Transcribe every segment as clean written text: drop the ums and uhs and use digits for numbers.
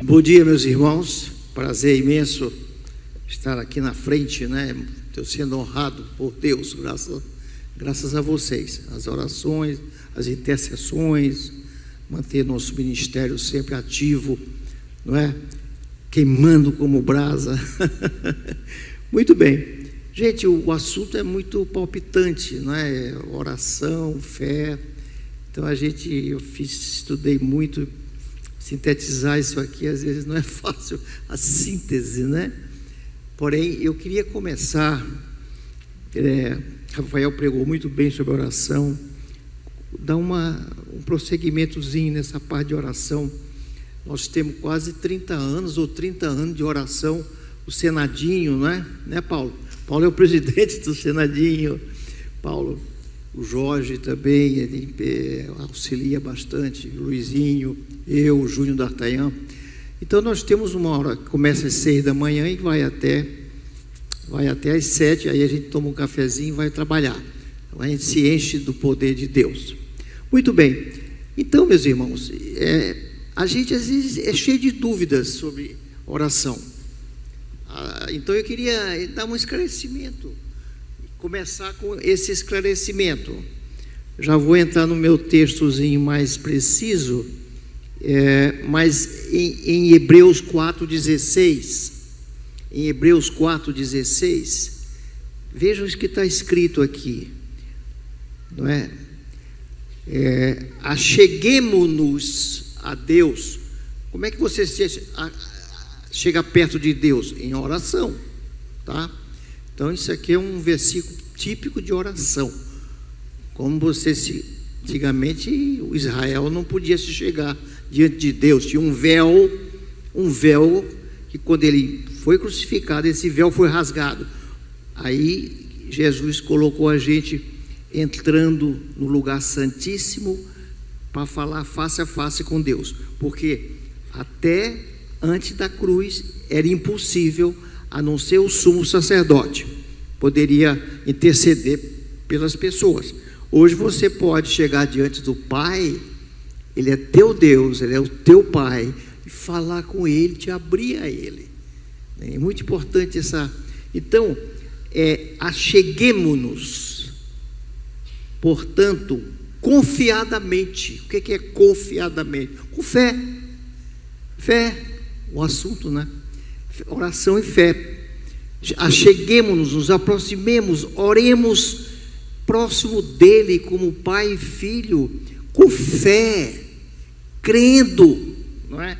Bom dia, meus irmãos. Prazer imenso estar aqui na frente, né? Estou sendo honrado por Deus, graças a vocês. As orações, as intercessões, manter nosso ministério sempre ativo, não é? Queimando como brasa. Muito bem. Gente, o assunto é muito palpitante, não é? Oração, fé. Então estudei muito. Sintetizar isso aqui às vezes não é fácil, a síntese, né? Porém, eu queria começar, Rafael pregou muito bem sobre oração, dar um prosseguimentozinho nessa parte de oração. Nós temos quase 30 anos de oração, o Senadinho, não é? Né, Paulo? Paulo é o presidente do Senadinho, Paulo. O Jorge também, ele auxilia bastante, o Luizinho, eu, o Júnior D'Artagnan. Então nós temos uma hora que começa às 6 da manhã e vai até às 7, aí a gente toma um cafezinho e vai trabalhar. Então a gente se enche do poder de Deus. Muito bem, então, meus irmãos, a gente às vezes é cheio de dúvidas sobre oração. Então eu queria dar um esclarecimento. Começar com esse esclarecimento. Já vou entrar no meu textozinho mais preciso, mas em Hebreus 4,16. Em Hebreus 4,16, vejam o que está escrito aqui, não é? Acheguemo-nos a Deus. Como é que você chega perto de Deus? Em oração, tá? Então, isso aqui é um versículo típico de oração. Como antigamente, o Israel não podia se chegar diante de Deus. Tinha um véu que quando ele foi crucificado, esse véu foi rasgado. Aí, Jesus colocou a gente entrando no lugar santíssimo para falar face a face com Deus. Porque até antes da cruz era impossível, a não ser o sumo sacerdote, poderia interceder pelas pessoas. Hoje você pode chegar diante do Pai, Ele é teu Deus, Ele é o teu Pai, e falar com Ele, te abrir a Ele. É muito importante essa. Então, acheguemo-nos, portanto, confiadamente. O que é confiadamente? Com fé. Fé, o assunto, né? Oração e fé. Acheguemo-nos, nos aproximemos, oremos próximo dele como pai e filho, com fé, crendo, não é?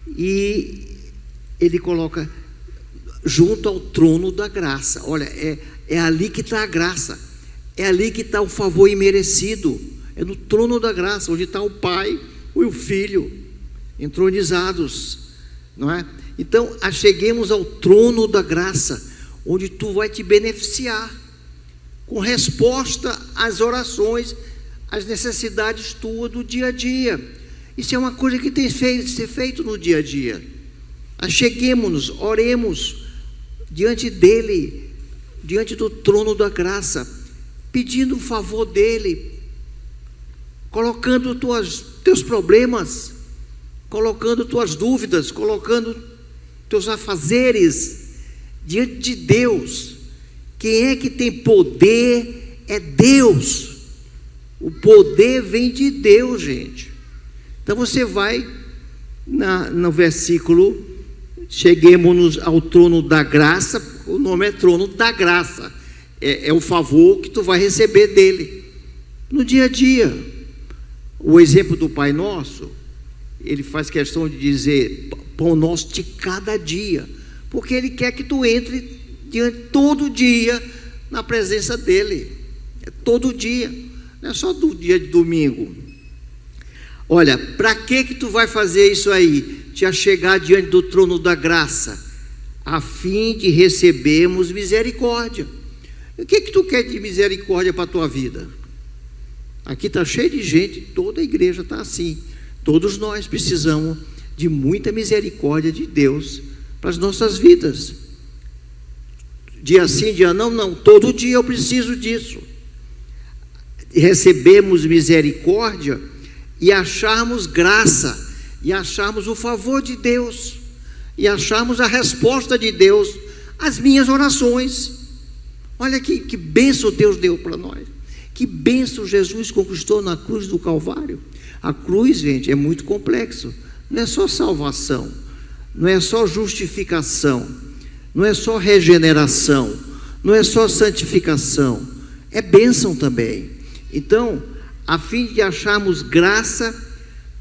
E ele coloca junto ao trono da graça. Olha, é ali que está a graça, é ali que está o favor imerecido, é no trono da graça, onde está o pai e o filho entronizados, não é? Então, acheguemos ao trono da graça, onde tu vai te beneficiar, com resposta às orações, às necessidades tuas do dia a dia. Isso é uma coisa que tem que ser feito no dia a dia. Acheguemos-nos, oremos diante dele, diante do trono da graça, pedindo o favor dele, colocando teus problemas, colocando tuas dúvidas, colocando teus afazeres diante de Deus. Quem é que tem poder? É Deus. O poder vem de Deus, gente. Então você vai no versículo, cheguemos ao trono da graça. O nome é trono da graça, é o favor que tu vai receber dele no dia a dia. O exemplo do Pai Nosso, ele faz questão de dizer pão nosso de cada dia, porque ele quer que tu entre todo dia na presença dele. É todo dia, não é só do dia de domingo. Olha, para que tu vai fazer isso aí? Te achegar diante do trono da graça, a fim de recebermos misericórdia. O que tu quer de misericórdia para a tua vida? Aqui está cheio de gente, toda a igreja está assim. Todos nós precisamos de muita misericórdia de Deus para as nossas vidas. Dia sim, dia não, todo dia eu preciso disso. Recebemos misericórdia e acharmos graça e acharmos o favor de Deus, e acharmos a resposta de Deus às minhas orações. Olha que bênção Deus deu para nós, que bênção Jesus conquistou na cruz do Calvário. A cruz, gente, é muito complexo, não é só salvação, não é só justificação, não é só regeneração, não é só santificação, é bênção também. Então, a fim de acharmos graça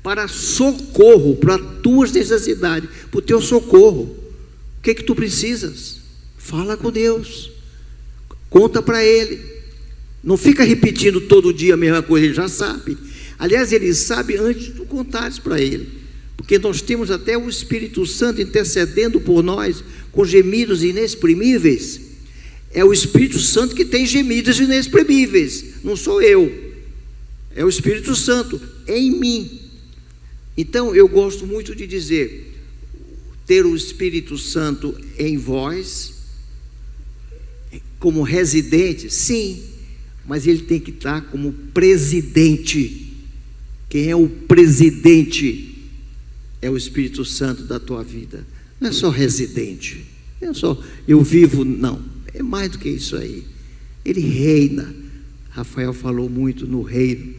para socorro, para as tuas necessidades, para o teu socorro. O que é que tu precisas? Fala com Deus, conta para Ele, não fica repetindo todo dia a mesma coisa, Ele já sabe. Aliás, Ele sabe antes de tu contares para Ele, porque nós temos até o Espírito Santo intercedendo por nós com gemidos inexprimíveis. É o Espírito Santo que tem gemidos inexprimíveis, não sou eu, é o Espírito Santo em mim. Então eu gosto muito de dizer, ter o Espírito Santo em vós como residente, sim, mas ele tem que estar como presidente. Quem é o presidente é o Espírito Santo da tua vida, não é só residente, não é só eu vivo, não, é mais do que isso aí. Ele reina. Rafael falou muito no reino.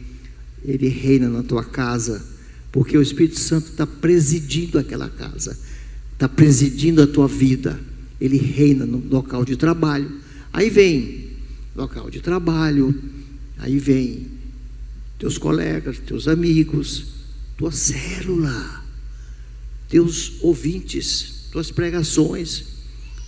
Ele reina na tua casa, porque o Espírito Santo está presidindo aquela casa, está presidindo a tua vida. Ele reina no local de trabalho. Aí vem local de trabalho, aí vem teus colegas, teus amigos, tua célula, teus ouvintes, tuas pregações,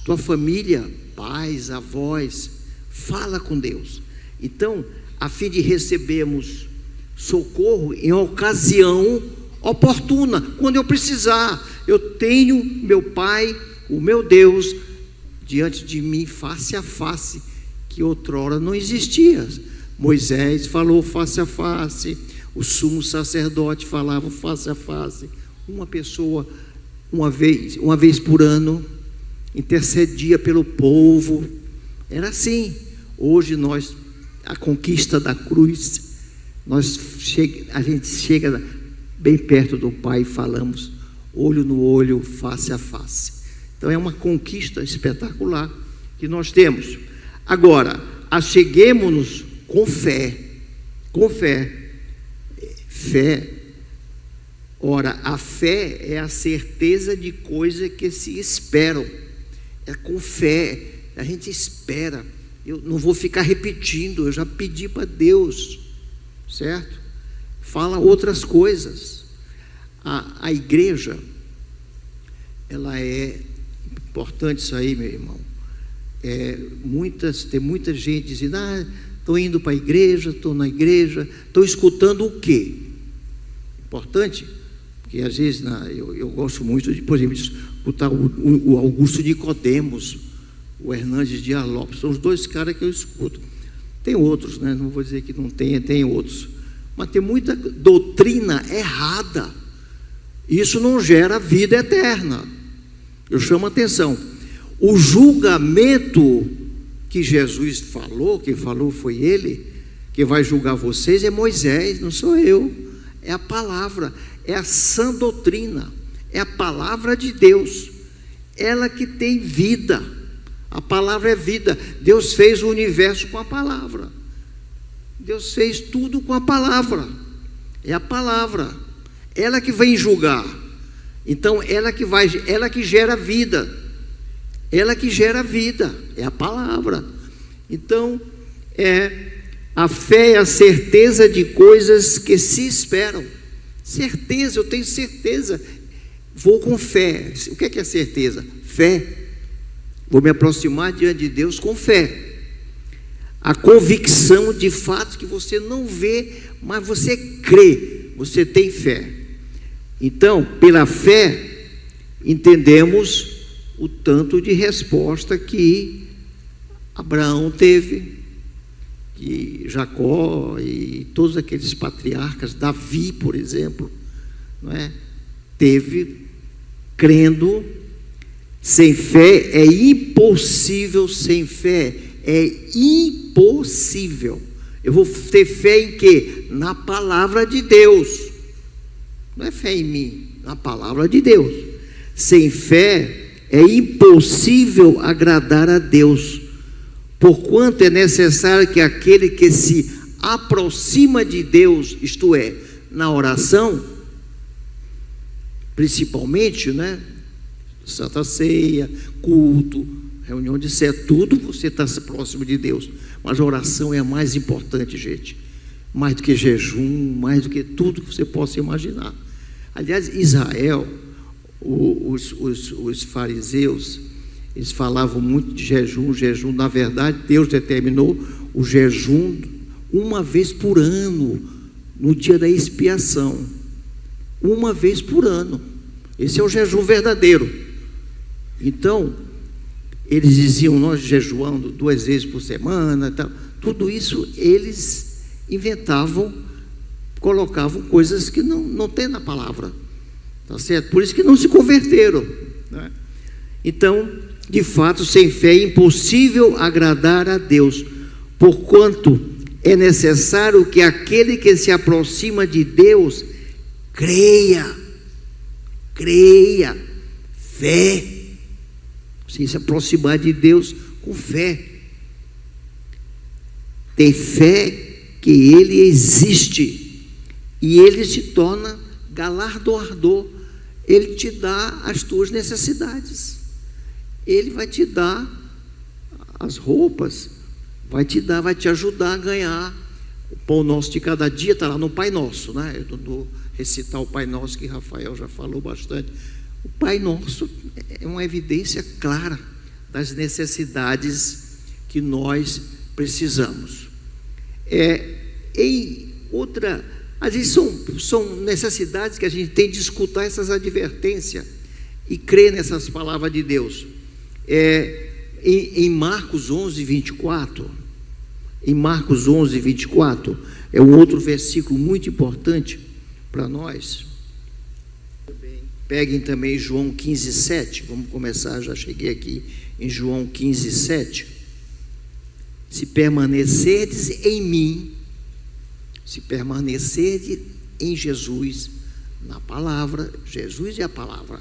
tua família, pais, avós. Fala com Deus. Então, a fim de recebermos socorro em ocasião oportuna, quando eu precisar, eu tenho meu Pai, o meu Deus, diante de mim, face a face, que outrora não existia. Moisés falou face a face, o sumo sacerdote falava face a face, uma pessoa, uma vez por ano, intercedia pelo povo. Era assim. Hoje nós, a conquista da cruz, a gente chega bem perto do Pai e falamos olho no olho, face a face. Então é uma conquista espetacular que nós temos. Agora, acheguemo-nos com fé, fé. Ora, a fé é a certeza de coisas que se esperam. É com fé, a gente espera. Eu não vou ficar repetindo, eu já pedi para Deus, certo? Fala outras coisas. A igreja, ela é importante isso aí, meu irmão. Tem muita gente dizendo, estou indo para a igreja, estou na igreja, estou escutando o quê? Importante, porque às vezes eu gosto muito de, por exemplo, escutar o Augusto Nicodemos, o Hernandes Dias Lopes, são os dois caras que eu escuto. Tem outros, né? Não vou dizer que não tenha, tem outros, mas tem muita doutrina errada. Isso não gera vida eterna. Eu chamo a atenção. O julgamento que Jesus falou, quem falou foi ele, que vai julgar vocês é Moisés, não sou eu. É a palavra, é a sã doutrina, é a palavra de Deus, ela que tem vida. A palavra é vida. Deus fez o universo com a palavra. Deus fez tudo com a palavra. É a palavra. Ela que vem julgar. Então, ela que gera vida. Ela que gera vida. É a palavra. Então, a fé é a certeza de coisas que se esperam. Certeza, eu tenho certeza. Vou com fé. O que é certeza? Fé. Vou me aproximar diante de Deus com fé. A convicção de fatos que você não vê, mas você crê, você tem fé. Então, pela fé, entendemos o tanto de resposta que Abraão teve, que Jacó e todos aqueles patriarcas, Davi, por exemplo, não é? Teve, crendo. Sem fé é impossível, sem fé é impossível. Eu vou ter fé em quê? Na palavra de Deus. Não é fé em mim, na palavra de Deus. Sem fé é impossível agradar a Deus, porquanto é necessário que aquele que se aproxima de Deus, isto é, na oração, principalmente, né? Santa Ceia, culto, reunião de sé, tudo você está próximo de Deus. Mas a oração é a mais importante, gente. Mais do que jejum, mais do que tudo que você possa imaginar. Aliás, Israel, os fariseus, eles falavam muito de jejum. Jejum, na verdade, Deus determinou o jejum uma vez por ano, no dia da expiação. Uma vez por ano. Esse é o jejum verdadeiro. Então, eles diziam, nós jejuando 2 vezes por semana, tal. Tudo isso eles inventavam, colocavam coisas que não tem na palavra, tá certo? Por isso que não se converteram, né? Então, de fato, sem fé é impossível agradar a Deus, porquanto é necessário que aquele que se aproxima de Deus creia, fé. Se aproximar de Deus com fé. Tem fé que Ele existe e Ele se torna galardoador. Ele te dá as tuas necessidades. Ele vai te dar as roupas, vai te ajudar a ganhar. O pão nosso de cada dia está lá no Pai Nosso, né? Eu não vou recitar o Pai Nosso, que Rafael já falou bastante. O Pai Nosso é uma evidência clara das necessidades que nós precisamos. Às vezes são necessidades que a gente tem de escutar essas advertências e crer nessas palavras de Deus. Em Marcos 11, 24, é um outro versículo muito importante para nós. Peguem também João 15, 7. Vamos começar, já cheguei aqui em João 15, 7. Se permanecerdes em mim, se permanecerdes em Jesus, na palavra, Jesus é a palavra,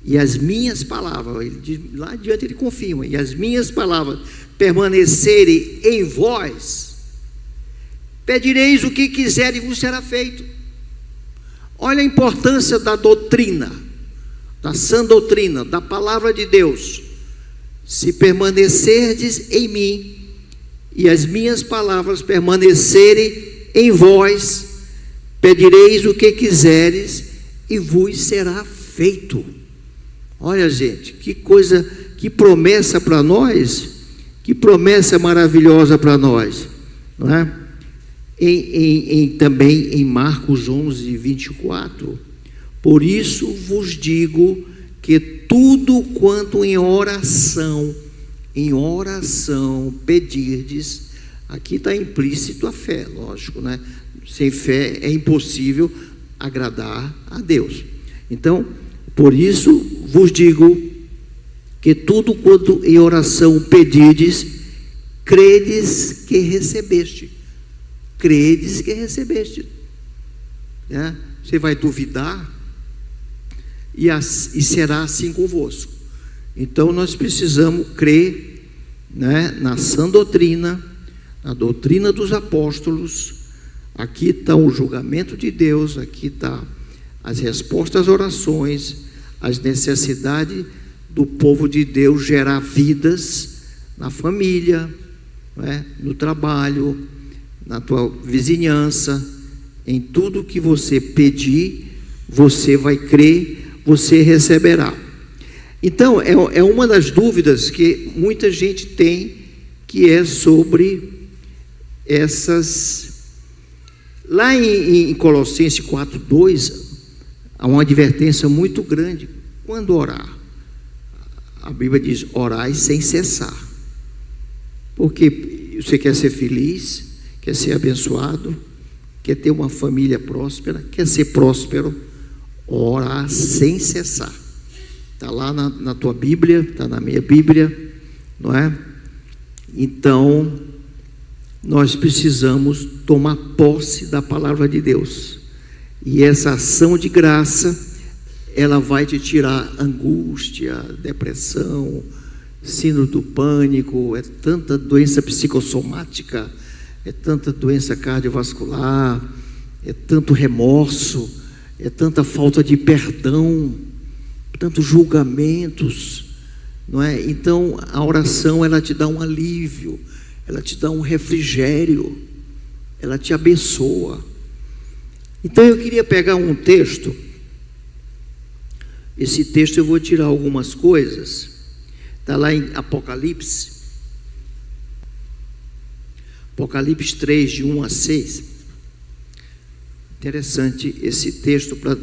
e as minhas palavras, lá adiante ele confirma, e as minhas palavras permanecerem em vós, pedireis o que quiserem e vos será feito. Olha a importância da doutrina, da sã doutrina, da palavra de Deus. Se permanecerdes em mim e as minhas palavras permanecerem em vós, pedireis o que quiseres e vos será feito. Olha, gente, que coisa, que promessa para nós, que promessa maravilhosa para nós, não é? Também em Marcos 11, 24, por isso vos digo que tudo quanto em oração pedirdes, aqui está implícito a fé, lógico, né? Sem fé é impossível agradar a Deus. Então, por isso vos digo que tudo quanto em oração pedirdes, credes que recebeste. Credes que recebeste, né? Você vai duvidar e será assim convosco. Então nós precisamos crer, né, na sã doutrina, na doutrina dos apóstolos. Aqui está o julgamento de Deus, aqui está as respostas às orações, as necessidades do povo de Deus gerar vidas na família, né, no trabalho, na tua vizinhança, em tudo que você pedir, você vai crer, você receberá. Então, é uma das dúvidas que muita gente tem, que é sobre essas... Lá em Colossenses 4:2, há uma advertência muito grande. Quando orar? A Bíblia diz, orai sem cessar. Porque você quer ser feliz, quer ser abençoado, quer ter uma família próspera, quer ser próspero, orar sem cessar. Está lá na tua Bíblia, está na minha Bíblia, não é? Então, nós precisamos tomar posse da palavra de Deus. E essa ação de graça, ela vai te tirar angústia, depressão, síndrome do pânico, é tanta doença psicossomática, é tanta doença cardiovascular, é tanto remorso, é tanta falta de perdão, tantos julgamentos, não é? Então a oração, ela te dá um alívio, ela te dá um refrigério, ela te abençoa. Então eu queria pegar um texto. Esse texto eu vou tirar algumas coisas. Está lá em Apocalipse 3, de 1 a 6. Interessante esse texto para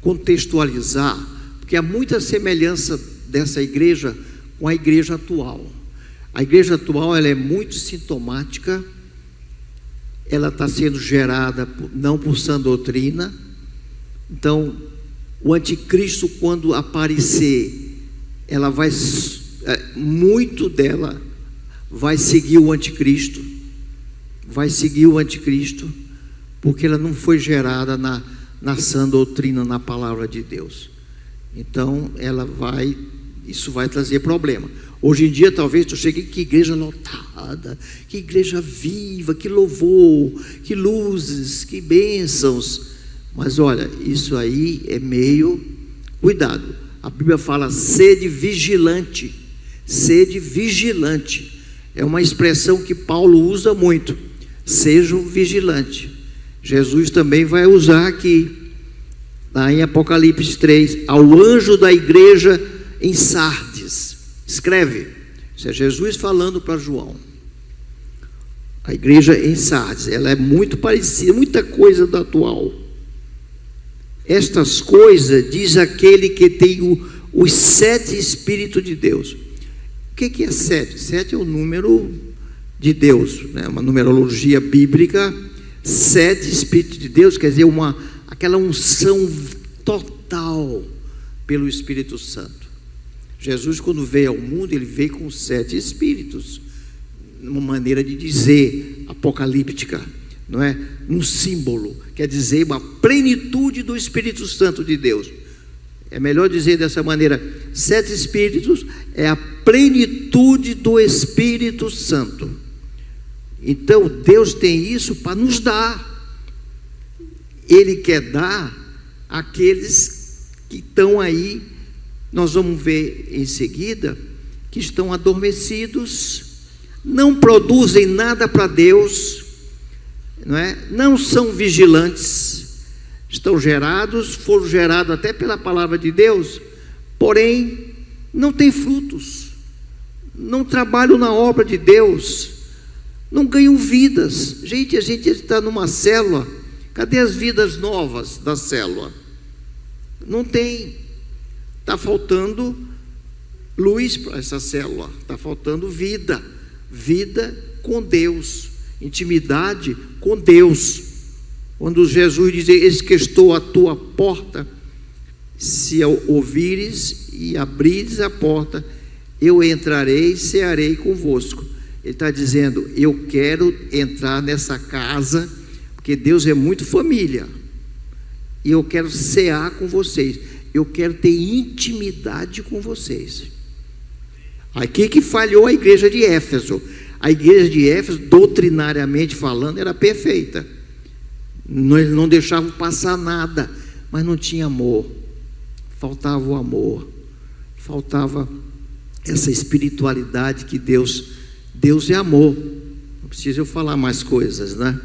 contextualizar, porque há muita semelhança dessa igreja com a igreja atual. A igreja atual, ela é muito sintomática, ela está sendo gerada não por sã doutrina. Então, o anticristo, quando aparecer, ela vai, muito dela vai seguir o anticristo, porque ela não foi gerada na sã doutrina, na palavra de Deus. Então, isso vai trazer problema. Hoje em dia, talvez tu chegue, que igreja lotada, que igreja viva, que louvor, que luzes, que bênçãos. Mas olha, isso aí é meio, cuidado. A Bíblia fala, sede vigilante. Sede vigilante. É uma expressão que Paulo usa muito. Sejam vigilantes. Jesus também vai usar aqui, lá em Apocalipse 3, ao anjo da igreja em Sardes. Escreve, isso é Jesus falando para João. A igreja em Sardes, ela é muito parecida, muita coisa da atual. Estas coisas diz aquele que tem os 7 Espíritos de Deus. O que é 7? 7 é o número de Deus, né? Uma numerologia bíblica. 7 Espíritos de Deus quer dizer aquela unção total pelo Espírito Santo. Jesus, quando veio ao mundo, ele veio com 7 Espíritos, uma maneira de dizer apocalíptica, não é? Um símbolo, quer dizer uma plenitude do Espírito Santo de Deus. É melhor dizer dessa maneira: 7 Espíritos é a plenitude do Espírito Santo. Então Deus tem isso para nos dar. Ele quer dar àqueles que estão aí, nós vamos ver em seguida, que estão adormecidos, não produzem nada para Deus, não é? Não são vigilantes, estão gerados, foram gerados até pela palavra de Deus, porém não têm frutos, não trabalham na obra de Deus, não ganham vidas. Gente, a gente está numa célula, cadê as vidas novas da célula? Não tem. Está faltando luz para essa célula, está faltando vida com Deus, intimidade com Deus. Quando Jesus diz: eis que estou à tua porta, se ouvires e abrires a porta, eu entrarei e cearei convosco. Ele está dizendo: eu quero entrar nessa casa, porque Deus é muito família, e eu quero cear com vocês, eu quero ter intimidade com vocês. Aqui que falhou a igreja de Éfeso. A igreja de Éfeso, doutrinariamente falando, era perfeita, não deixavam passar nada, mas não tinha amor, faltava o amor, faltava essa espiritualidade que Deus é amor. Não precisa eu falar mais coisas, né?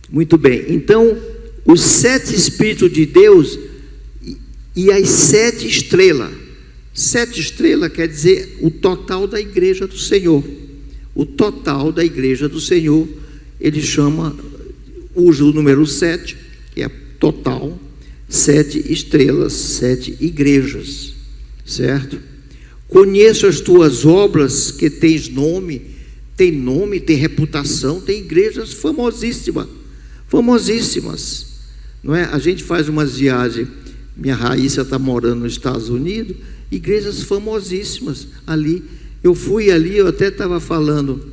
Muito bem, então os 7 Espíritos de Deus e as 7 estrelas. 7 estrelas quer dizer o total da igreja do Senhor. O total da igreja do Senhor, ele usa o número 7, que é total, 7 estrelas, 7 igrejas, certo? Conheço as tuas obras, que tens nome, tem reputação, tem igrejas famosíssimas, não é? A gente faz umas viagens, minha Raíssa está morando nos Estados Unidos, igrejas famosíssimas ali. Eu fui ali, eu até estava falando,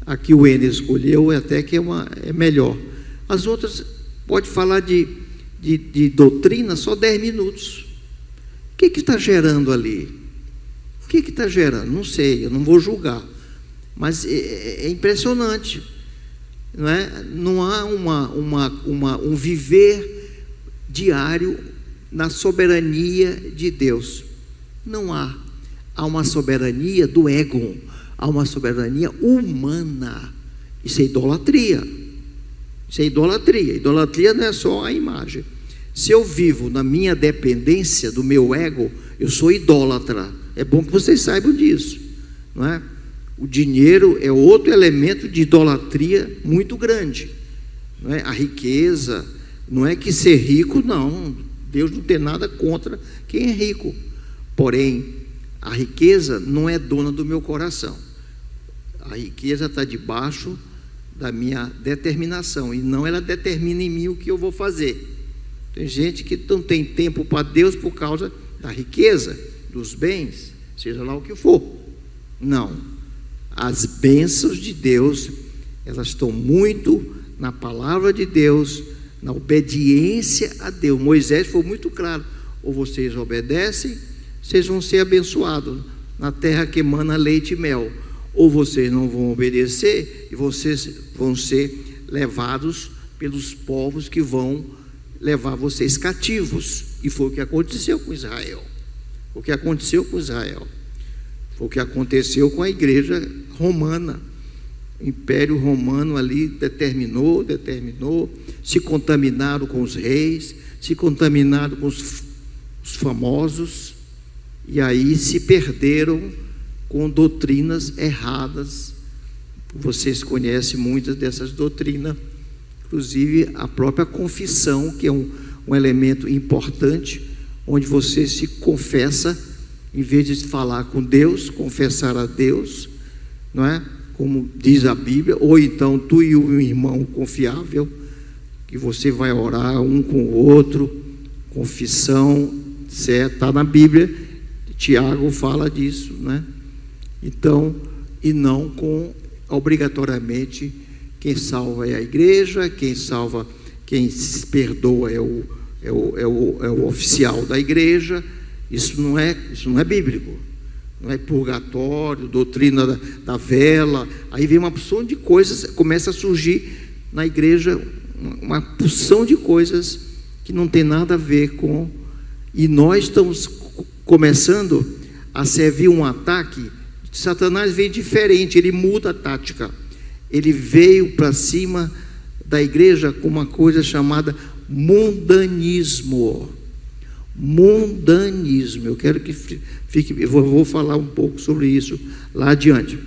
aqui o Enes escolheu, até que é melhor. As outras, pode falar de de doutrina, só 10 minutos. O que está gerando ali? O que está gerando? Não sei, eu não vou julgar. Mas é impressionante. Não é? Não há um viver diário na soberania de Deus. Não há. Há uma soberania do ego. Há uma soberania humana. Isso é idolatria. Isso é idolatria. Idolatria não é só a imagem. Se eu vivo na minha dependência do meu ego, eu sou idólatra. É bom que vocês saibam disso, não é? O dinheiro é outro elemento de idolatria muito grande, não é? A riqueza, não é que ser rico, não. Deus não tem nada contra quem é rico. Porém, a riqueza não é dona do meu coração. A riqueza está debaixo da minha determinação, e não ela determina em mim o que eu vou fazer. Tem gente que não tem tempo para Deus por causa da riqueza, dos bens, seja lá o que for. Não. As bênçãos de Deus, elas estão muito na palavra de Deus, na obediência a Deus. Moisés foi muito claro: ou vocês obedecem, vocês vão ser abençoados na terra que emana leite e mel, ou vocês não vão obedecer e vocês vão ser levados pelos povos que vão levar vocês cativos. E foi o que aconteceu com Israel. Foi o que aconteceu com Israel. Foi o que aconteceu com a igreja romana. O Império Romano ali determinou, se contaminaram com os reis, se contaminaram com os famosos, e aí se perderam com doutrinas erradas. Vocês conhecem muitas dessas doutrinas, inclusive a própria confissão, que é um elemento importante, onde você se confessa, em vez de falar com Deus, confessar a Deus, não é? Como diz a Bíblia, ou então tu e o irmão confiável, que você vai orar um com o outro, confissão, certo? Está na Bíblia, Tiago fala disso, né? Então, e não com, obrigatoriamente, quem salva é a igreja, quem salva, quem se perdoa é o oficial da igreja. Isso não é bíblico. Não é purgatório, doutrina da vela. Aí vem uma porção de coisas, começa a surgir na igreja uma porção de coisas que não tem nada a ver com. E nós estamos começando a servir um ataque. Satanás vem diferente, ele muda a tática. Ele veio para cima da igreja com uma coisa chamada mundanismo. Mundanismo. Eu quero que fique, eu vou falar um pouco sobre isso lá adiante.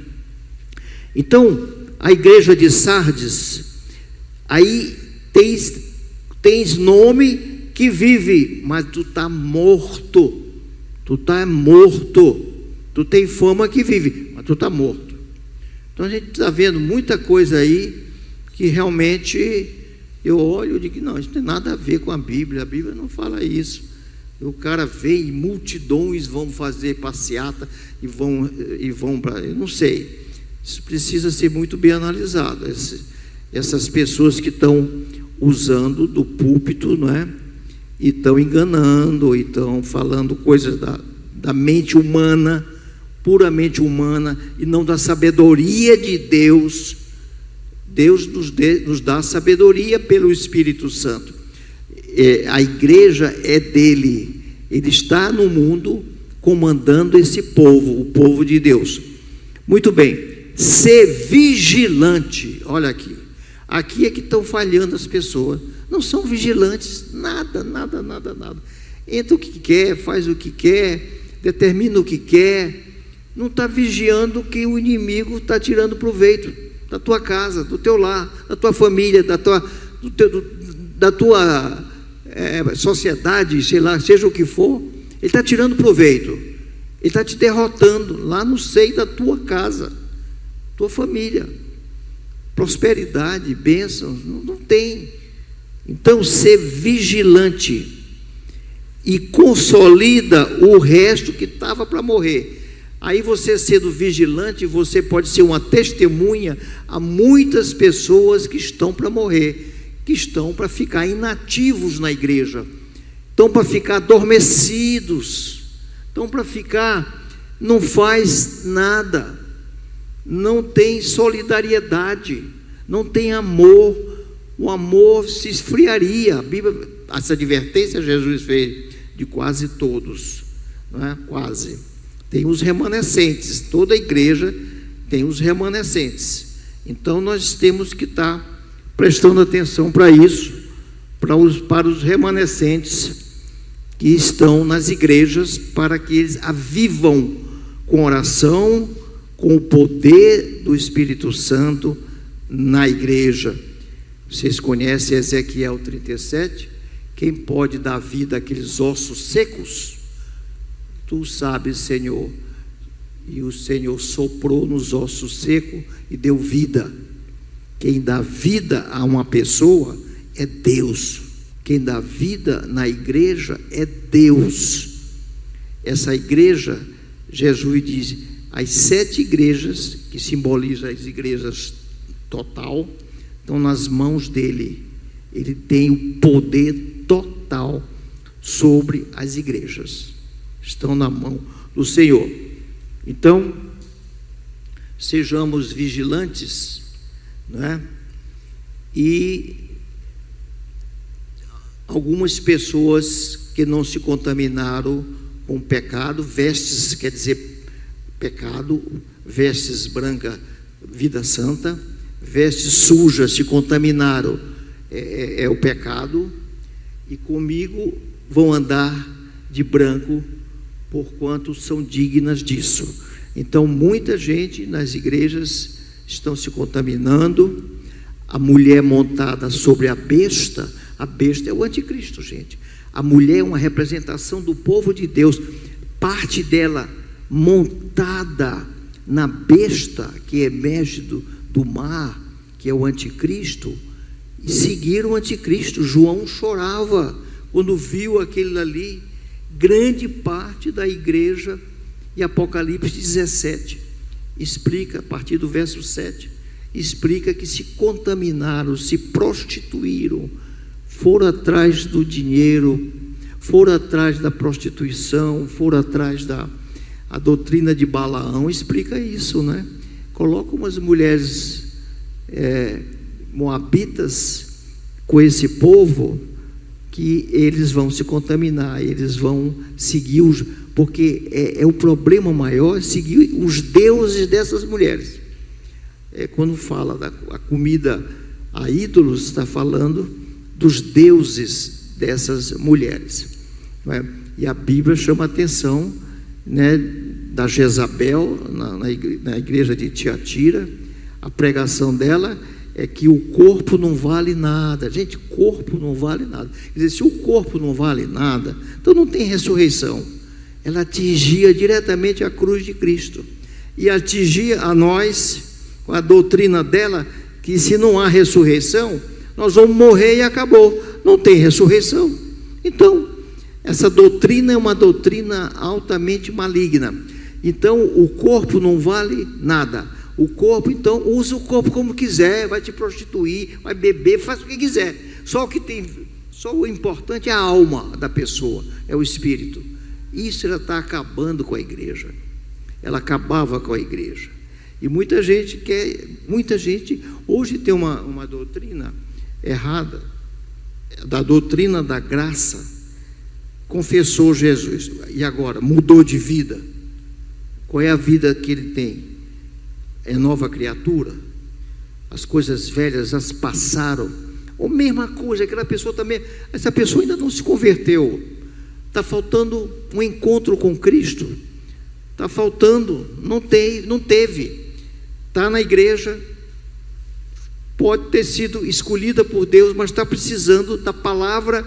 Então, a igreja de Sardes, aí tens nome que vive, mas tu está morto. Tu está morto. Tu tem fama que vive, mas tu está morto. Então a gente está vendo muita coisa aí que realmente eu olho e digo que não, isso não tem nada a ver com a Bíblia não fala isso. E o cara vê e multidões vão fazer passeata e vão para, eu não sei, isso precisa ser muito bem analisado. Essas pessoas que estão usando do púlpito, não é? E estão enganando, e estão falando coisas da mente humana, puramente humana, e não da sabedoria de Deus. Deus nos dá sabedoria pelo Espírito Santo. A igreja é dele. Ele está no mundo comandando esse povo, o povo de Deus. Muito bem. Ser vigilante. Olha aqui. Aqui é que estão falhando as pessoas. Não são vigilantes. Nada. Entra o que quer, faz o que quer, determina o que quer. Não está vigiando que o inimigo está tirando proveito da tua casa, do teu lar, da tua família, da tua sociedade, sei lá, seja o que for. Ele está tirando proveito. Ele está te derrotando lá no seio da tua casa, tua família. Prosperidade, bênçãos, não tem. Então, ser vigilante e consolida o resto que estava para morrer. Aí você sendo vigilante, você pode ser uma testemunha a muitas pessoas que estão para morrer, que estão para ficar inativos na igreja, estão para ficar adormecidos, estão para ficar, não faz nada, não tem solidariedade, não tem amor, o amor se esfriaria. A Bíblia, essa advertência Jesus fez de quase todos, não é? Quase. Tem os remanescentes, toda a igreja tem os remanescentes. Então nós temos que estar prestando atenção para isso, para os remanescentes que estão nas igrejas, para que eles avivam com oração, com o poder do Espírito Santo na igreja. Vocês conhecem Ezequiel 37? Quem pode dar vida àqueles ossos secos? Tu sabes, Senhor. E o Senhor soprou nos ossos secos e deu vida. Quem dá vida a uma pessoa é Deus. Quem dá vida na igreja é Deus. Essa igreja, Jesus diz, as 7 igrejas, que simbolizam as igrejas total, estão nas mãos dele. Ele tem o poder total sobre as igrejas. Estão na mão do Senhor. Então, sejamos vigilantes, não é? E algumas pessoas que não se contaminaram com o pecado, vestes, quer dizer, pecado, vestes branca, vida santa, vestes sujas, se contaminaram, é o pecado, e comigo vão andar de branco, porquanto são dignas disso. Então, muita gente nas igrejas estão se contaminando. A mulher montada sobre a besta é o anticristo, gente. A mulher é uma representação do povo de Deus, parte dela montada na besta que emerge do mar, que é o anticristo, e seguiram o anticristo. João chorava quando viu aquele ali. Grande parte da igreja, e Apocalipse 17 explica, a partir do verso 7, explica que se contaminaram, se prostituíram, foram atrás do dinheiro, foram atrás da prostituição, foram atrás a doutrina de Balaão, explica isso, né? Coloca umas mulheres moabitas com esse povo, que eles vão se contaminar, eles vão seguir porque é o problema maior, é seguir os deuses dessas mulheres. Quando fala da comida a ídolos, está falando dos deuses dessas mulheres, não é? E a Bíblia chama a atenção, né, da Jezabel na igreja de Tiatira. A pregação dela é que o corpo não vale nada. Gente, corpo não vale nada. Quer dizer, se o corpo não vale nada, então não tem ressurreição. Ela atingia diretamente a cruz de Cristo, e atingia a nós com a doutrina dela, que se não há ressurreição, nós vamos morrer e acabou. Não tem ressurreição. Então, essa doutrina é uma doutrina altamente maligna. Então, o corpo não vale nada. O corpo, então, usa o corpo como quiser, vai te prostituir, vai beber, faz o que quiser. Só o importante é a alma da pessoa, é o espírito. Isso ela está acabando com a igreja. Ela acabava com a igreja. E muita gente hoje tem uma doutrina errada, da doutrina da graça. Confessou Jesus, e agora mudou de vida. Qual é a vida que ele tem? É nova criatura? As coisas velhas as passaram. Ou mesma coisa, aquela pessoa também, essa pessoa ainda não se converteu. Está faltando um encontro com Cristo. Está faltando, não teve. Está na igreja, pode ter sido escolhida por Deus, mas está precisando da palavra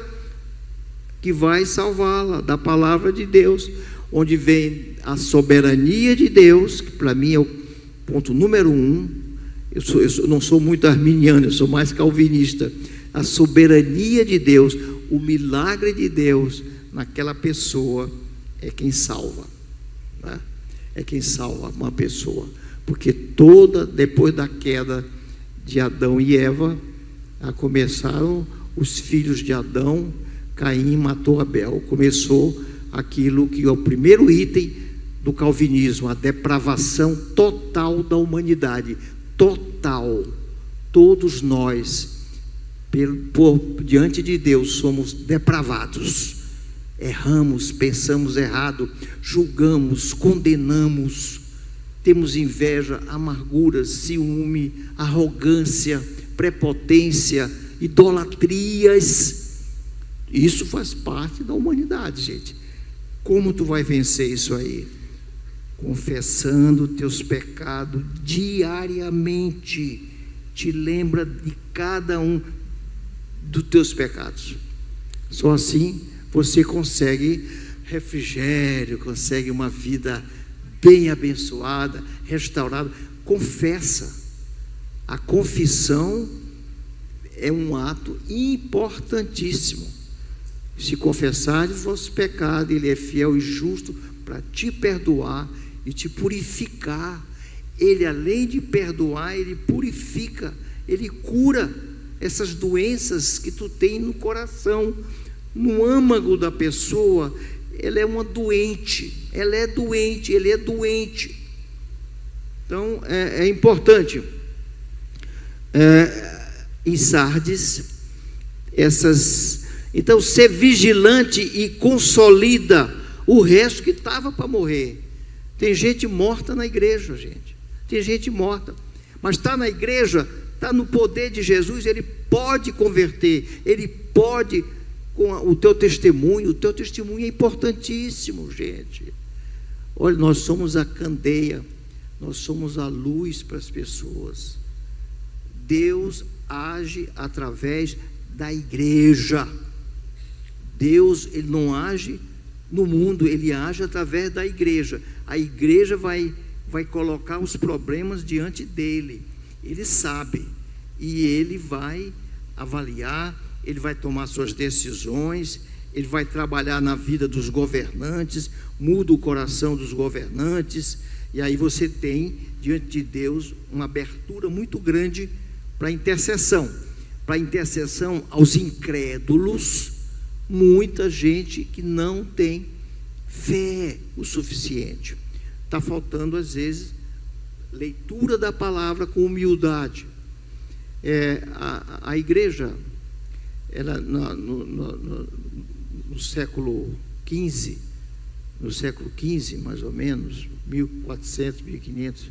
que vai salvá-la, da palavra de Deus, onde vem a soberania de Deus, que para mim é o ponto número 1. Eu não sou muito arminiano, eu sou mais calvinista. A soberania de Deus, o milagre de Deus naquela pessoa é quem salva, né? É quem salva uma pessoa, porque depois da queda de Adão e Eva, Começaram os filhos de Adão, Caim matou Abel. Começou aquilo que é o primeiro item do calvinismo, a depravação total da humanidade. Total. Todos nós, diante de Deus, somos depravados. Erramos, pensamos errado, julgamos, condenamos, temos inveja, amargura, ciúme, arrogância, prepotência, idolatrias. Isso faz parte da humanidade, gente. Como tu vai vencer isso aí? Confessando teus pecados diariamente. Te lembra de cada um dos teus pecados. Só assim você consegue refrigério, consegue uma vida bem abençoada, restaurada. Confessa. A confissão é um ato importantíssimo. Se confessar os vossos pecados, Ele é fiel e justo para te perdoar e te purificar. Ele, além de perdoar, Ele purifica, Ele cura essas doenças que tu tem no coração, no âmago da pessoa. Ela é uma doente, ela é doente, ele é doente. Então é importante em Sardes então ser vigilante e consolida o resto que estava para morrer. Tem gente morta na igreja, gente. Tem gente morta, mas está na igreja, está no poder de Jesus. Ele pode converter, ele pode, com o teu testemunho é importantíssimo, gente. Olha, nós somos a candeia, nós somos a luz para as pessoas. Deus age através da igreja. Deus, Ele não age no mundo, Ele age através da igreja. A igreja vai colocar os problemas diante dEle. Ele sabe, e Ele vai avaliar, Ele vai tomar suas decisões, Ele vai trabalhar na vida dos governantes, muda o coração dos governantes, e aí você tem, diante de Deus, uma abertura muito grande para intercessão aos incrédulos. Muita gente que não tem fé o suficiente. Está faltando, às vezes, leitura da palavra com humildade. A igreja, ela, no século XV, mais ou menos, 1400, 1500,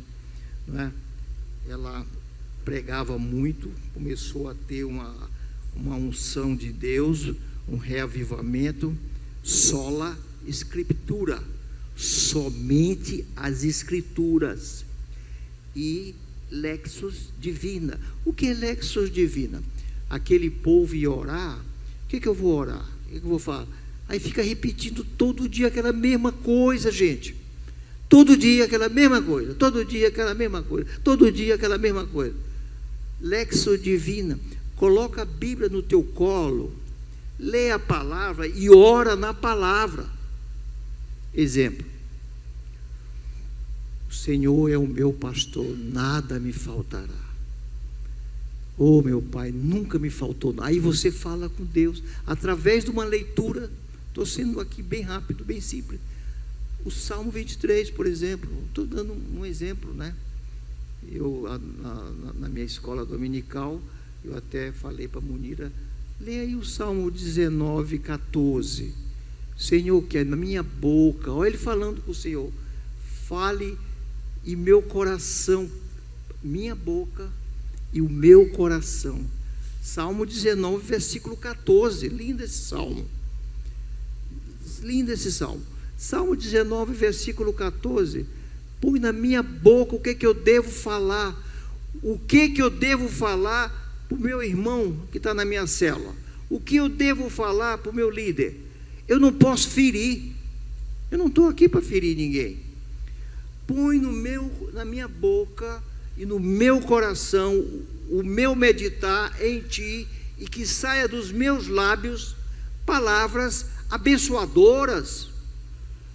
não é? Ela pregava muito, começou a ter uma unção de Deus, um reavivamento. Sola Scriptura, somente as Escrituras, e Lexos Divina. O que é Lexos Divina? Aquele povo ia orar. O que eu vou orar? O que eu vou falar? Aí fica repetindo todo dia aquela mesma coisa, gente. Todo dia aquela mesma coisa, todo dia aquela mesma coisa, todo dia aquela mesma coisa. Lexo Divina. Coloca a Bíblia no teu colo, lê a palavra e ora na palavra. Exemplo: o Senhor é o meu pastor, nada me faltará. Oh, meu Pai, nunca me faltou nada. Aí você fala com Deus através de uma leitura. Estou sendo aqui bem rápido, bem simples. O Salmo 23, por exemplo, estou dando um exemplo, né? Eu, na minha escola dominical, eu até falei para a Munira: leia aí o Salmo 19, 14. Senhor, que é na minha boca, olha ele falando com o Senhor, fale e meu coração, minha boca e o meu coração. Salmo 19, versículo 14, lindo esse salmo. Lindo esse salmo. Salmo 19, versículo 14. Põe na minha boca o que eu devo falar. O que eu devo falar para o meu irmão que está na minha célula. O que eu devo falar para o meu líder. Eu não posso ferir. Eu não estou aqui para ferir ninguém. Põe na minha boca e no meu coração o meu meditar em ti, e que saia dos meus lábios palavras abençoadoras,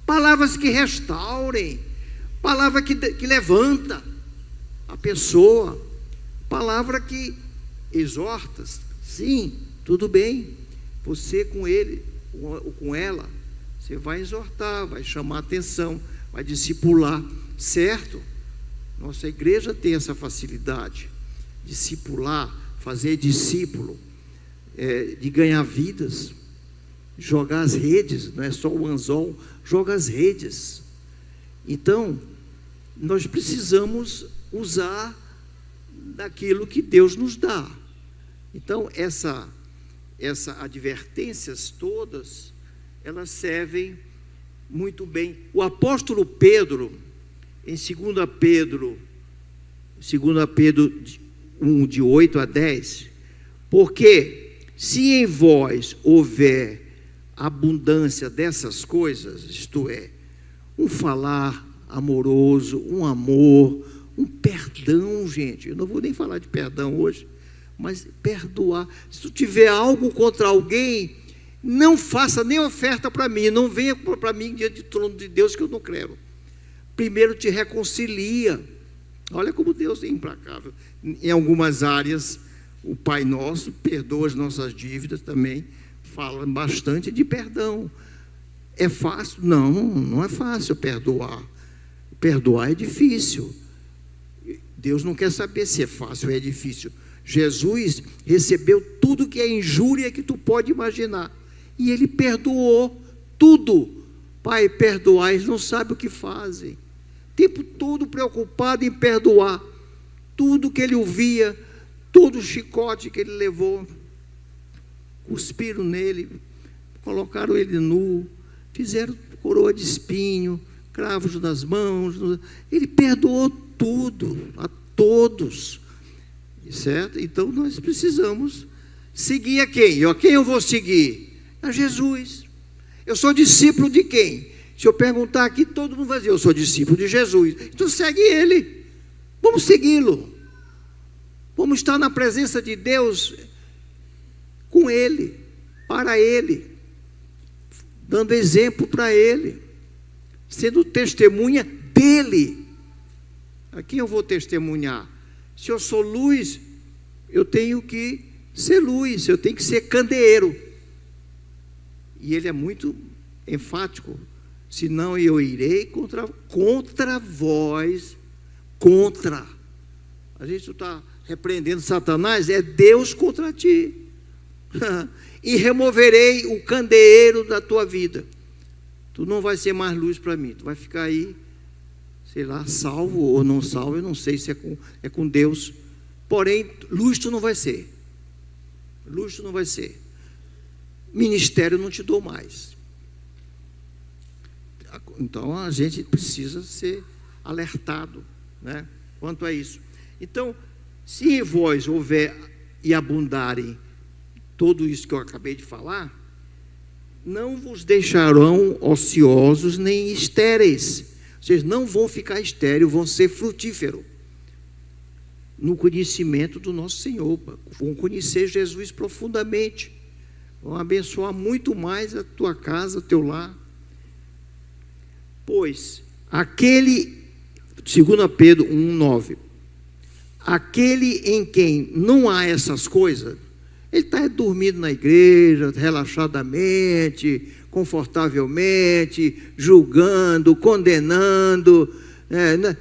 palavras que restaurem, palavra que levanta a pessoa, palavra que exorta, Sim, tudo bem. Você com ele, ou com ela, você vai exortar, vai chamar a atenção, vai discipular, certo? Nossa igreja tem essa facilidade, discipular, fazer discípulo, de ganhar vidas, jogar as redes, não é só o anzol, joga as redes. Então, nós precisamos usar daquilo que Deus nos dá. Então, essas advertências todas, elas servem muito bem. O apóstolo Pedro, em 2 Pedro 1, de 8 a 10, porque se em vós houver abundância dessas coisas, isto é, um falar amoroso, um amor, um perdão, gente, eu não vou nem falar de perdão hoje, mas perdoar. Se tu tiver algo contra alguém, não faça nem oferta para mim, não venha para mim diante do trono de Deus, que eu não quero. Primeiro te reconcilia. Olha como Deus é implacável. Em algumas áreas, o Pai Nosso perdoa as nossas dívidas também, fala bastante de perdão. É fácil? Não, não é fácil perdoar. Perdoar é difícil. Deus não quer saber se é fácil ou é difícil. Jesus recebeu tudo que é injúria que tu pode imaginar, e Ele perdoou tudo. Pai, perdoar, eles não sabem o que fazem, o tempo todo preocupado em perdoar, tudo que Ele ouvia, todo o chicote que Ele levou, cuspiram nele, colocaram Ele nu, fizeram coroa de espinho, cravos nas mãos, Ele perdoou tudo, a todos, certo? Então nós precisamos seguir a quem? A quem eu vou seguir? A Jesus. Eu sou discípulo de quem? Se eu perguntar aqui, todo mundo vai dizer, eu sou discípulo de Jesus. Então segue Ele, vamos segui-lo, vamos estar na presença de Deus com Ele, para Ele, dando exemplo para Ele, sendo testemunha dEle. A quem eu vou testemunhar? Se eu sou luz, eu tenho que ser luz, eu tenho que ser candeeiro. E ele é muito enfático, senão eu irei contra vós, contra. A gente está repreendendo Satanás, é Deus contra ti. E removerei o candeeiro da tua vida. Tu não vai ser mais luz para mim, tu vai ficar aí, sei lá, salvo ou não salvo, eu não sei se é com Deus, porém, luz tu não vai ser, luz tu não vai ser, ministério eu não te dou mais. Então a gente precisa ser alertado, né, quanto a isso. Então, se em vós houver e abundarem tudo isso que eu acabei de falar, não vos deixarão ociosos nem estéreis. Vocês não vão ficar estéreis, vão ser frutíferos no conhecimento do nosso Senhor, vão conhecer Jesus profundamente, vão abençoar muito mais a tua casa, o teu lar. Pois aquele, 2 Pedro 1,9, aquele em quem não há essas coisas, ele está dormindo na igreja, relaxadamente, confortavelmente, julgando, condenando.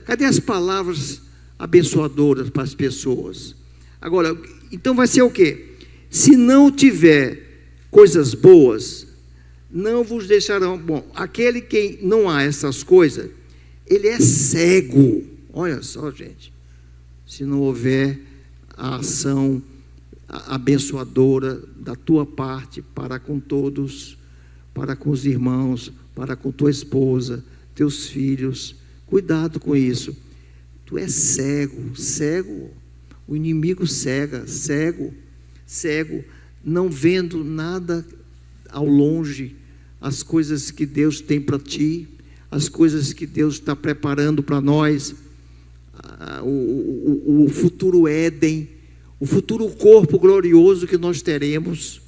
Cadê as palavras abençoadoras para as pessoas? Agora, então vai ser o quê? Se não tiver coisas boas, não vos deixarão. Bom, aquele que não há essas coisas, ele é cego. Olha só, gente. Se não houver a ação abençoadora da tua parte para com todos, para com os irmãos, para com tua esposa, teus filhos, cuidado com isso. Tu és cego, cego, o inimigo cega, cego, não vendo nada ao longe, as coisas que Deus tem para ti, as coisas que Deus está preparando para nós, o futuro Éden, o futuro corpo glorioso que nós teremos,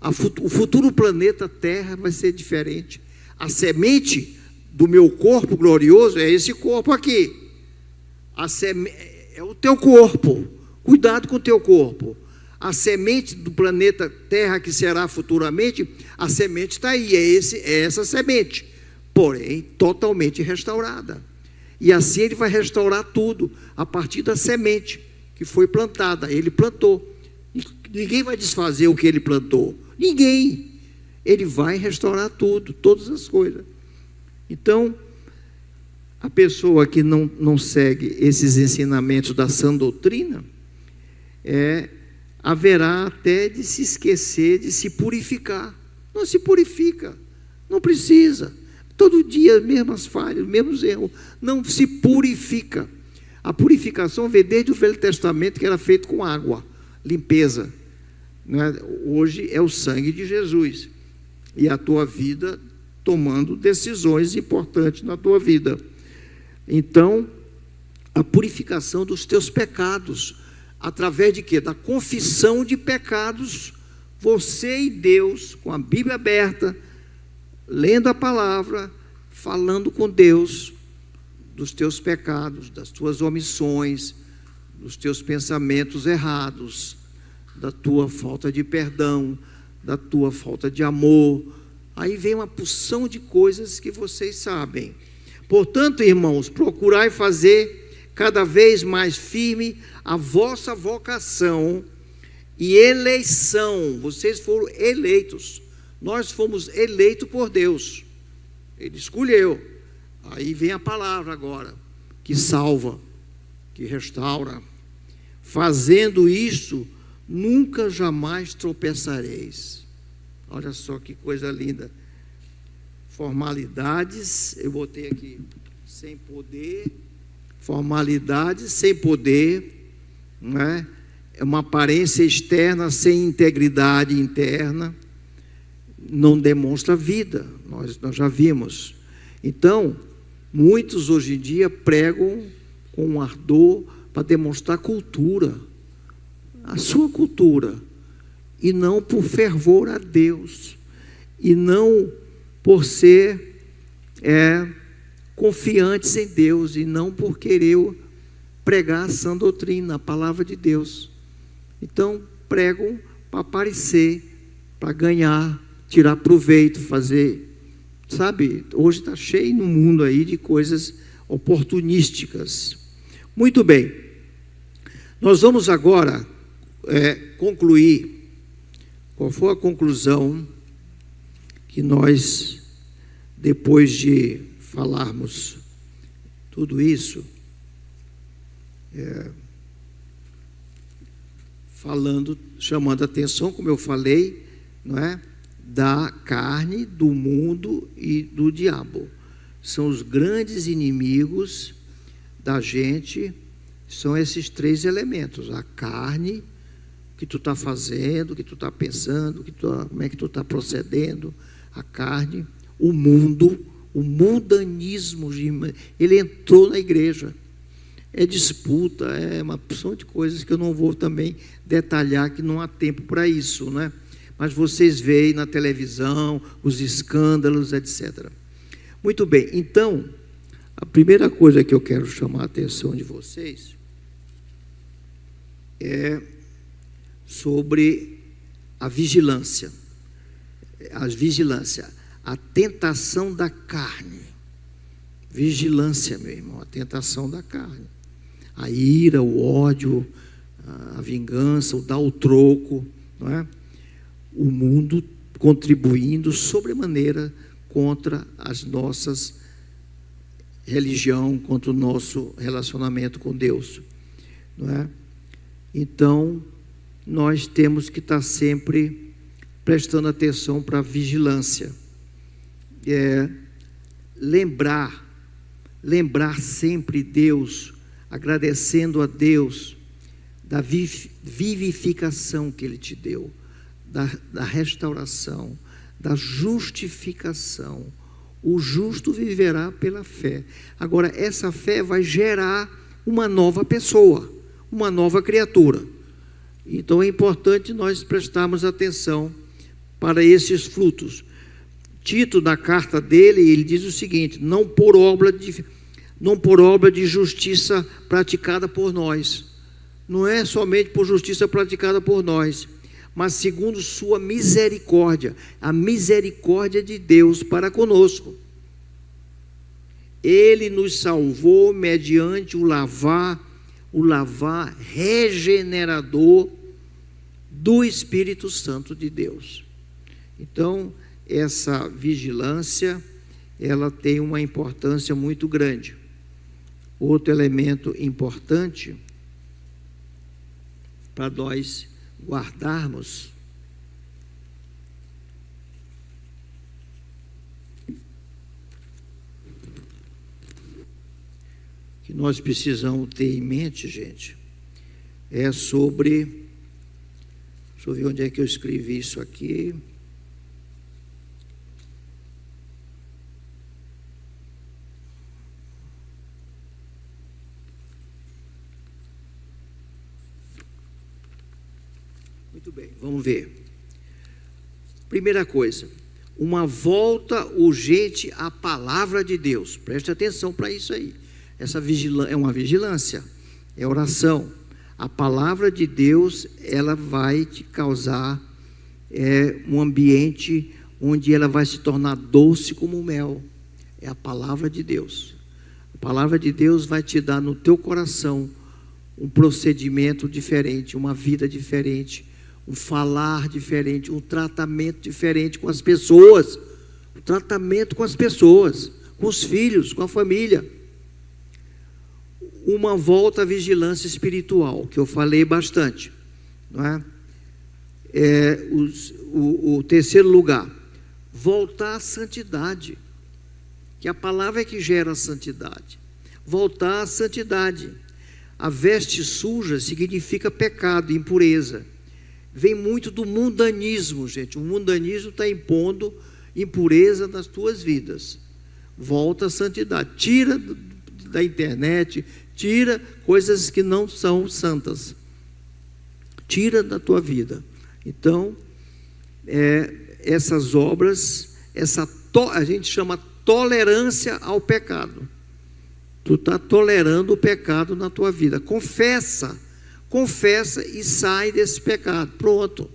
o futuro planeta Terra vai ser diferente. A semente do meu corpo glorioso é esse corpo aqui, é o teu corpo. Cuidado com o teu corpo. a semente do planeta Terra que será futuramente, a semente está aí, é essa semente, porém totalmente restaurada. E assim ele vai restaurar tudo, a partir da semente que foi plantada, ele plantou. Ninguém vai desfazer o que ele plantou, ninguém. Ele vai restaurar tudo, todas as coisas. Então, a pessoa que não segue esses ensinamentos da sã doutrina, haverá até de se esquecer de se purificar. Não se purifica, não precisa. Todo dia, mesmas falhas, mesmos erros. Não se purifica. A purificação vem desde o Velho Testamento, que era feito com água, limpeza. Não é? Hoje é o sangue de Jesus. E a tua vida tomando decisões importantes na tua vida. Então, a purificação dos teus pecados, através de quê? Da confissão de pecados, você e Deus, com a Bíblia aberta, lendo a palavra, falando com Deus dos teus pecados, das tuas omissões, dos teus pensamentos errados, da tua falta de perdão, da tua falta de amor. Aí vem uma porção de coisas que vocês sabem. Portanto, irmãos, procurai fazer cada vez mais firme a vossa vocação e eleição. Vocês foram eleitos. Nós fomos eleitos por Deus. Ele escolheu. Aí vem a palavra agora, que salva, que restaura. Fazendo isto, nunca jamais tropeçareis. Olha só que coisa linda. Formalidades, eu botei aqui, sem poder. Formalidades sem poder, não é? É uma aparência externa sem integridade interna, não demonstra vida, nós já vimos. Então, muitos hoje em dia pregam com um ardor para demonstrar cultura, a sua cultura, e não por fervor a Deus, e não por ser confiantes em Deus, e não por querer pregar a sã doutrina, a palavra de Deus. Então, pregam para aparecer, para ganhar, tirar proveito, fazer, sabe, hoje está cheio no mundo aí de coisas oportunísticas. Muito bem, nós vamos agora concluir. Qual foi a conclusão que nós, depois de falarmos tudo isso, chamando a atenção, como eu falei, não é? Da carne, do mundo e do diabo. São os grandes inimigos da gente, são esses três elementos: a carne, o que tu está fazendo, o que tu está pensando, como é que tu está procedendo, a carne, o mundo, o mundanismo, ele entrou na igreja. É disputa, é uma porção de coisas que eu não vou também detalhar, que não há tempo para isso, né? Mas vocês veem na televisão os escândalos, etc. Muito bem, então, a primeira coisa que eu quero chamar a atenção de vocês é sobre a vigilância. A tentação da carne. Vigilância, meu irmão, a tentação da carne. A ira, o ódio, a vingança, o dar o troco, não é? O mundo contribuindo sobremaneira contra as nossas religião, contra o nosso relacionamento com Deus, não é? Então, nós temos que estar sempre prestando atenção para a vigilância. Lembrar sempre Deus, agradecendo a Deus da vivificação que Ele te deu, da restauração, da justificação. O justo viverá pela fé. Agora, essa fé vai gerar uma nova pessoa, uma nova criatura. Então é importante nós prestarmos atenção para esses frutos. Tito, na carta dele, ele diz o seguinte: não por obra de justiça praticada por nós, não é somente por justiça praticada por nós, mas segundo sua misericórdia, a misericórdia de Deus para conosco. Ele nos salvou mediante o lavar regenerador do Espírito Santo de Deus. Então, essa vigilância, ela tem uma importância muito grande. Outro elemento importante para nós guardarmos que nós precisamos ter em mente, gente, é sobre, deixa eu ver onde é que eu escrevi isso aqui. Muito bem, vamos ver. Primeira coisa, uma volta urgente à palavra de Deus. Preste atenção para isso aí. Essa é uma vigilância, é oração. A palavra de Deus, ela vai te causar um ambiente onde ela vai se tornar doce como mel. É a palavra de Deus. A palavra de Deus vai te dar no teu coração um procedimento diferente, uma vida diferente, um falar diferente, um tratamento diferente com as pessoas. Um tratamento com as pessoas, com os filhos, com a família. Uma volta à vigilância espiritual, que eu falei bastante, não é? O terceiro lugar, voltar à santidade, que a palavra é que gera a santidade. Voltar à santidade. A veste suja significa pecado, impureza. Vem muito do mundanismo, gente. O mundanismo está impondo impureza nas tuas vidas. Volta à santidade. Tira da internet, tira coisas que não são santas. Tira da tua vida. Então, essas obras, a gente chama tolerância ao pecado. Tu está tolerando o pecado na tua vida. Confessa e sai desse pecado. Pronto.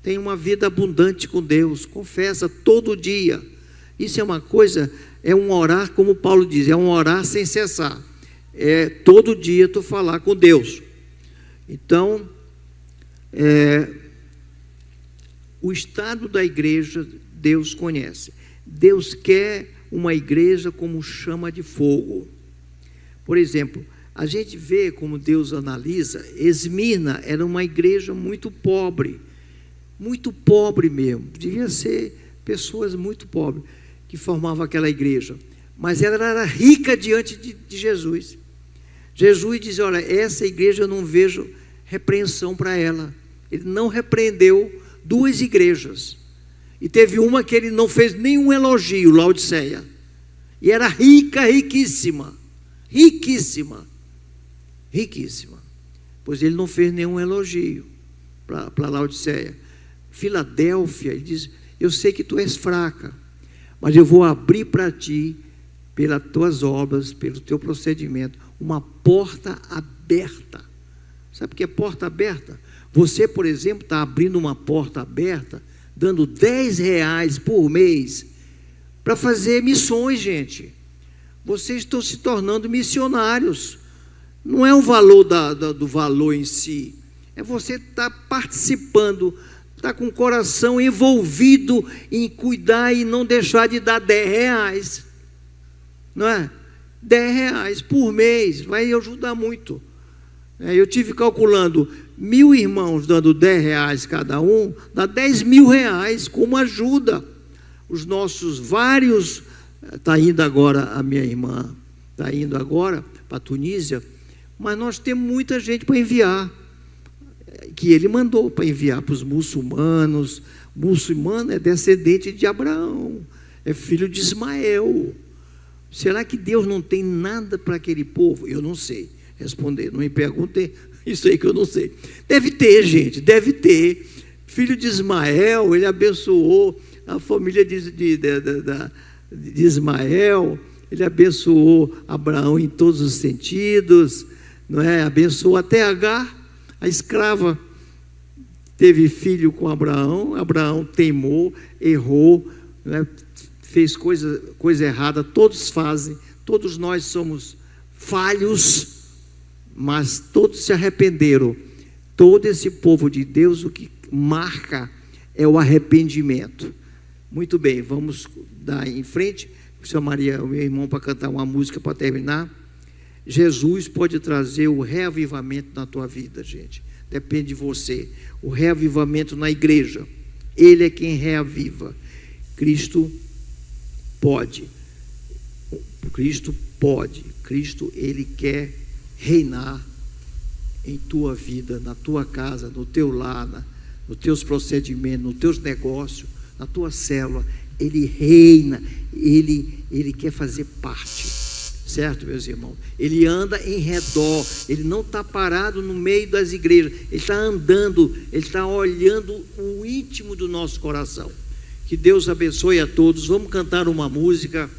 Tem uma vida abundante com Deus. Confessa todo dia. Isso é uma coisa, é um orar, como Paulo diz, é um orar sem cessar. É todo dia tu falar com Deus. Então, o estado da igreja, Deus conhece. Deus quer uma igreja como chama de fogo. Por exemplo, a gente vê como Deus analisa. Esmirna era uma igreja muito pobre mesmo. Devia ser pessoas muito pobres que formavam aquela igreja. Mas ela era rica diante de Jesus. Jesus diz: olha, essa igreja eu não vejo repreensão para ela. Ele não repreendeu duas igrejas. E teve uma que ele não fez nenhum elogio, Laodiceia. E era rica, riquíssima. Pois ele não fez nenhum elogio para Laodiceia. Filadélfia, ele diz: eu sei que tu és fraca, mas eu vou abrir para ti, pelas tuas obras, pelo teu procedimento, uma porta aberta. Sabe o que é porta aberta? Você, por exemplo, está abrindo uma porta aberta, dando R$10 por mês para fazer missões, gente. Vocês estão se tornando missionários. Não é o valor do valor em si, é você estar participando, estar com o coração envolvido em cuidar e não deixar de dar R$10, não é? R$10 por mês vai ajudar muito. Eu tive calculando 1.000 irmãos dando R$10 cada um, dá R$10.000 como ajuda. Os nossos vários, está indo agora, a minha irmã está indo agora para a Tunísia, mas nós temos muita gente para enviar, que ele mandou para enviar para os muçulmanos. Muçulmano é descendente de Abraão, é filho de Ismael. Será que Deus não tem nada para aquele povo? Eu não sei responder, não me perguntem isso aí que eu não sei. Deve ter, gente, deve ter. Filho de Ismael, ele abençoou a família de Ismael, ele abençoou Abraão em todos os sentidos, não é? Abençoou até Agar, a escrava, teve filho com Abraão. Abraão teimou, errou, né? Fez coisa errada. Todos fazem, todos nós somos falhos, mas todos se arrependeram. Todo esse povo de Deus, o que marca é o arrependimento. Muito bem, vamos dar em frente. Chamaria o meu irmão para cantar uma música para terminar. Jesus pode trazer o reavivamento na tua vida, gente. Depende de você. O reavivamento na igreja. Ele é quem reaviva. Cristo pode. Cristo pode. Cristo, Ele quer reinar em tua vida, na tua casa, no teu lar, nos teus procedimentos, nos teus negócios, na tua célula. Ele reina, ele quer fazer parte, certo, meus irmãos? Ele anda em redor, ele não está parado no meio das igrejas, ele está andando, ele está olhando o íntimo do nosso coração. Que Deus abençoe a todos. Vamos cantar uma música.